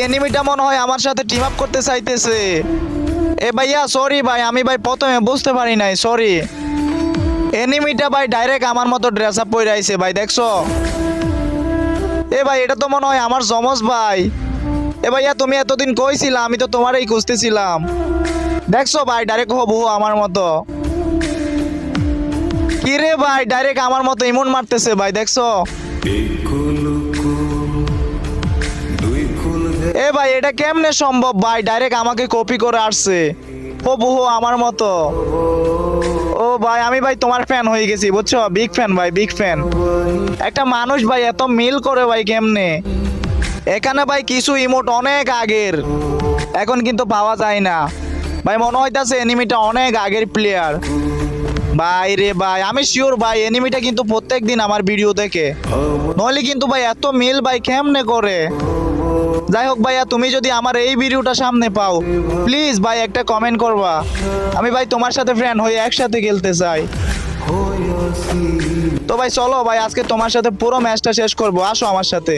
এনিমিটা মনে হয় আমার সাথে টিম আপ করতে চাইতেছে। এ ভাইয়া সরি ভাই, আমি ভাই প্রথমে বুঝতে পারি নাই, সরি। এনিমিটা ভাই ডাইরেক্ট আমার মতো ড্রেস আপ পরে আইছে ভাই, দেখছো? এ ভাই এটা তো মনে হয় আমার জমজ ভাই। এ ভাইয়া তুমি এতদিন কইছিলা, আমি তো তোমারই খুঁজতেছিলাম। দেখছো ভাই ডাইরেক্ট হবু আমার মতো। কি রে ভাই, ডাইরেক্ট আমার মতো ইমন মারতেছে ভাই, দেখছো? এ ভাই এটা কেমনে সম্ভব ভাই, ডাইরেক্ট আমাকে কপি করে আসছে হবু আমার মতো। ও ভাই আমি ভাই তোমার ফ্যান হয়ে গেছি বুঝছো, বিগ ফ্যান ভাই, বিগ ফ্যান। একটা মানুষ ভাই এত মিল করে ভাই কেমনে? এখানে ভাই কিছু ইমোট অনেক আগের, এখন কিন্তু পাওয়া যায় না ভাই। মনে হইতাছে এনিমিটা অনেক আগের প্লেয়ার ভাই রে ভাই। আমি শিওর ভাই এনিমিটা কিন্তু প্রত্যেকদিন আমার ভিডিও দেখে, নইলে কিন্তু ভাই এত মিল ভাই কেমনে করে? যাই হোক ভাইয়া, তুমি যদি আমার এই ভিডিওটা সামনে পাও প্লিজ ভাই একটা কমেন্ট করবা। আমি ভাই তোমার সাথে ফ্রেন্ড হয়ে একসাথে খেলতে চাই। তো ভাই চলো ভাই আজকে তোমার সাথে পুরো ম্যাচটা শেষ করবো, আসো আমার সাথে।